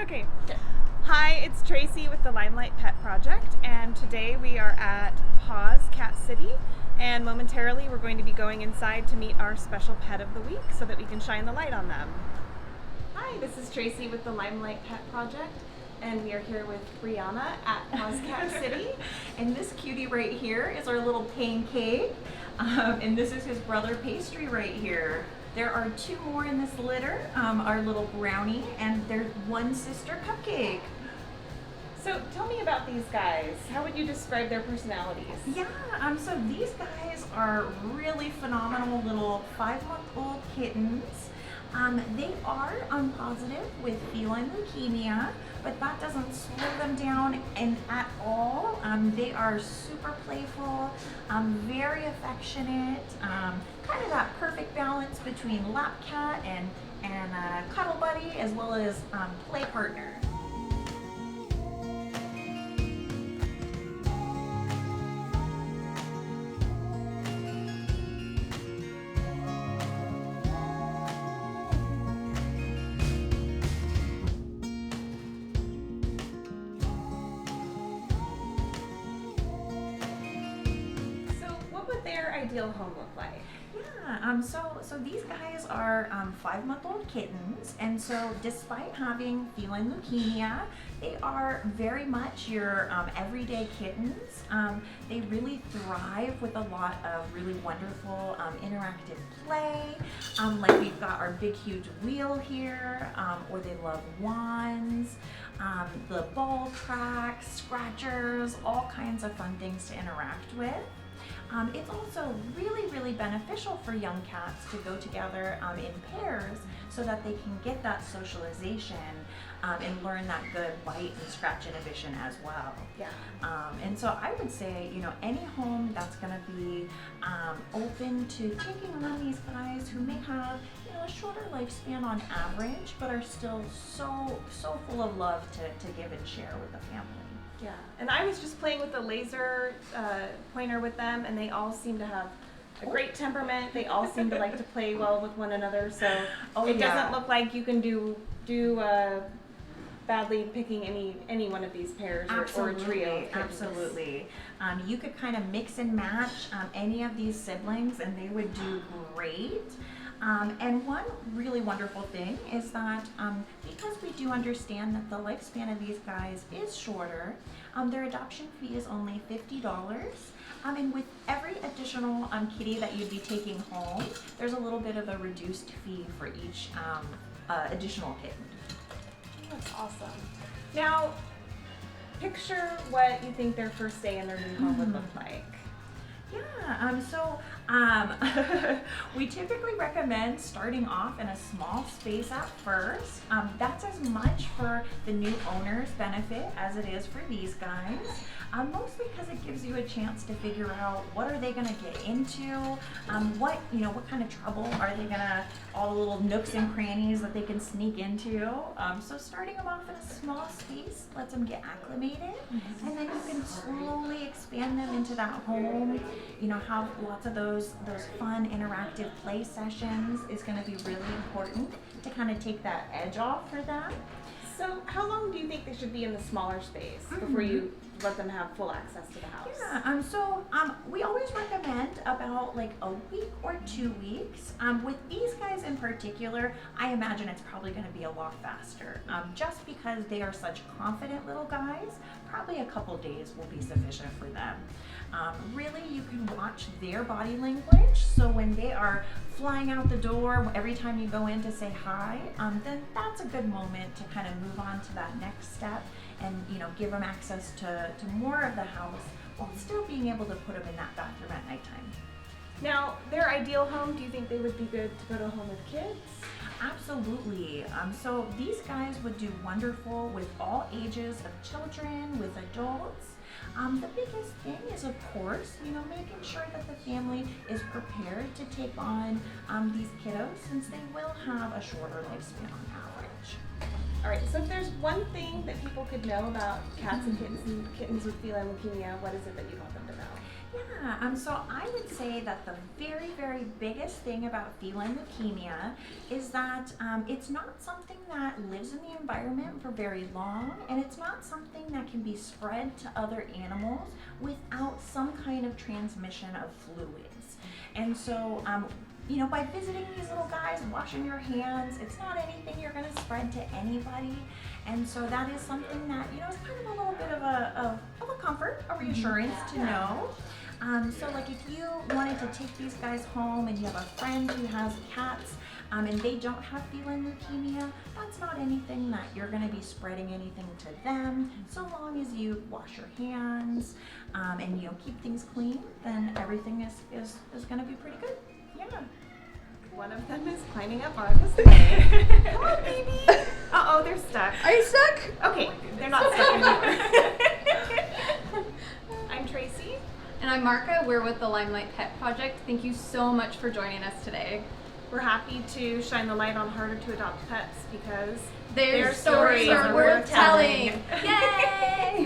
Okay. Hi, it's Tracy with the Limelight Pet Project, and today we are at PAWS Cat City, and momentarily we're going to be going inside to meet our special pet of the week so that we can shine the light on them. Hi, this is Tracy with the Limelight Pet Project, and we are here with Brianna at PAWS Cat City. And this cutie right here is our little Pancake, and this is his brother Pastry right here. There are two more in this litter, our little Brownie, and there's one sister, Cupcake. So tell me about these guys. How would you describe their personalities? Yeah, so these guys are really phenomenal little 5-month-old kittens. They are positive with Feline Leukemia, but that doesn't slow them down at all. They are super playful, very affectionate, kind of that perfect balance between lap cat and cuddle buddy, as well as play partner. Their ideal home look like? Yeah, so these guys are 5-month-old kittens, and so despite having feline leukemia, they are very much your everyday kittens. They really thrive with a lot of really wonderful interactive play. Like we've got our big huge wheel here, or they love wands, the ball tracks, scratchers, all kinds of fun things to interact with. It's also really beneficial for young cats to go together in pairs so that they can get that socialization and learn that good bite and scratch inhibition as well. Yeah. And so I would say, any home that's going to be open to taking on these guys who may have, a shorter lifespan on average, but are still so full of love to give and share with the family. Yeah, and I was just playing with the laser pointer with them, and they all seem to have a great temperament. They all seem to like to play well with one another, so it doesn't look like you can do badly picking any one of these pairs or a trio. Absolutely. You could kind of mix and match any of these siblings, and they would do great. And one really wonderful thing is that because we do understand that the lifespan of these guys is shorter, their adoption fee is only $50. And with every additional kitty that you'd be taking home, there's a little bit of a reduced fee for each additional kitten. That's awesome. Now, picture what you think their first day in their new home would look like. Yeah, we typically recommend starting off in a small space at first. That's as much for the new owner's benefit as it is for these guys. Mostly because it gives you a chance to figure out what are they going to get into, what kind of trouble are they going to, all the little nooks and crannies that they can sneak into. So starting them off in a small space lets them get acclimated, and then you can slowly expand them into that home. Have lots of those fun interactive play sessions is going to be really important to kind of take that edge off for them. So how long do you think they should be in the smaller space before you let them have full access to the house? Yeah, we always recommend about like a week or 2 weeks. With these guys in particular, I imagine it's probably going to be a lot faster. Just because they are such confident little guys, probably a couple days will be sufficient for them. Really, you can watch their body language. So when they are flying out the door, every time you go in to say hi, then that's a good moment to kind of move on to that next step and give them access to more of the house while still being able to put them in that bathroom at nighttime. Now, their ideal home, do you think they would be good to go to a home with kids? Absolutely. So these guys would do wonderful with all ages of children, with adults. The biggest thing is, of course, making sure that the family is prepared to take on these kiddos, since they will have a shorter lifespan on average. All right, so if there's one thing that people could know about cats and kittens with feline leukemia, what is it that you want them to know? Yeah, so I would say that the very, very biggest thing about feline leukemia is that it's not something that lives in the environment for very long, and it's not something that can be spread to other animals without some kind of transmission of fluids. And so, you know, by visiting these little guys, washing your hands, it's not anything you're going to spread to anybody. And so that is something that, you know, is kind of a little bit of a comfort, a reassurance to know. So like if you wanted to take these guys home and you have a friend who has cats and they don't have feline leukemia, that's not anything that you're going to be spreading anything to them. So long as you wash your hands and, you know, keep things clean, then everything is going to be pretty good. Yeah. One of them is climbing up Marika's leg. Come on, baby. Uh-oh, they're stuck. Are you stuck? Okay, they're not stuck anymore. I'm Tracy. And I'm Marika. We're with the Limelight Pet Project. Thank you so much for joining us today. We're happy to shine the light on harder to adopt pets because Their stories are worth telling. Yay!